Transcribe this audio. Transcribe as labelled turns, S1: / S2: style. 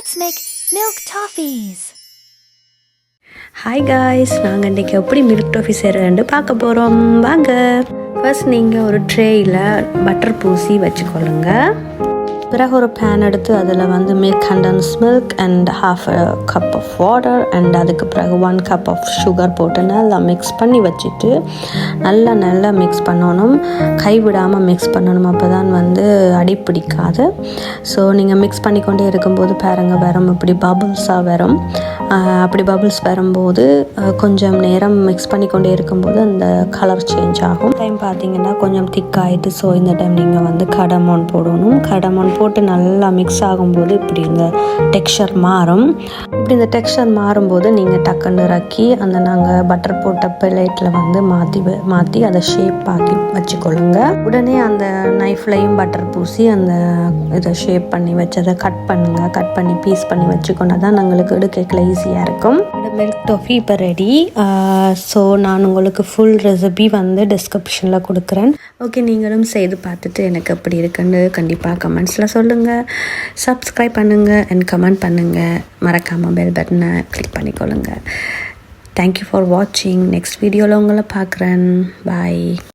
S1: Let's make milk toffees.
S2: Hi guys, நாங்கள் இன்றைக்கி எப்படி மில்க் டாஃபி செய்கிறேன்னு பார்க்க போகிறோம். வாங்க. ஃபர்ஸ்ட் நீங்கள் ஒரு ட்ரேயில் பட்டர் பூசி வச்சுக்கொள்ளுங்க. பிறகு ஒரு பேன் எடுத்து அதில் milk condensed milk and half cup of water and அதுக்கு பிறகு 1 கப் ஆஃப் சுகர் போட்டு நல்லா மிக்ஸ் பண்ணி வச்சுட்டு நல்லா மிக்ஸ் பண்ணணும். கைவிடாமல் மிக்ஸ் பண்ணணும். அப்போ தான் அடி பிடிக்காது. ஸோ நீங்கள் மிக்ஸ் பண்ணிக்கொண்டே இருக்கும்போது பாருங்கள் வரும் இப்படி பபுள்ஸாக வரும். அப்படி பபுள்ஸ் வரும்போது கொஞ்சம் நேரம் மிக்ஸ் பண்ணிக்கொண்டே இருக்கும்போது அந்த கலர் சேஞ்ச் ஆகும். டைம் பார்த்தீங்கன்னா கொஞ்சம் திக்காயிட்டு. ஸோ இந்த டைம் நீங்கள் கடமோன் போடணும். கடமோன் போட்டு நல்லா மிக்ஸ் ஆகும்போது இப்படி இந்த டெக்ஸ்சர் மாறும். இப்படி இந்த டெக்ஸ்சர் மாறும்போது நீங்கள் டக்குன்னு இறக்கி அந்த நாங்கள் பட்டர் போட்ட பிளேட்டில் மாற்றி அதை ஷேப் ஆக்கி வச்சுக்கொள்ளுங்க. உடனே அந்த நைஃப்லையும் பட்டர் பூசி அந்த இதை ஷேப் பண்ணி வச்சதை கட் பண்ணுங்கள். கட் பண்ணி பீஸ் பண்ணி வச்சுக்கொண்டா தான் எங்களுக்கு எடுக்கல ஈஸியாக இருக்கும். மில்க் டாஃபி இப்போ ரெடி. ஸோ நான் உங்களுக்கு ஃபுல் ரெசிபி டிஸ்கிரிப்ஷனில் கொடுக்குறேன். ஓகே, நீங்களும் செய்து பார்த்துட்டு எனக்கு எப்படி இருக்குன்னு கண்டிப்பாக கமெண்ட்ஸில் சொல்லுங்கள். சப்ஸ்கிரைப் பண்ணுங்கள் அண்ட் கமெண்ட் பண்ணுங்கள். மறக்காமல் பெல் பட்டனை கிளிக் பண்ணிக்கொள்ளுங்கள். தேங்க்யூ ஃபார் வாட்சிங். நெக்ஸ்ட் வீடியோவில் உங்களை பார்க்குறேன். பாய்.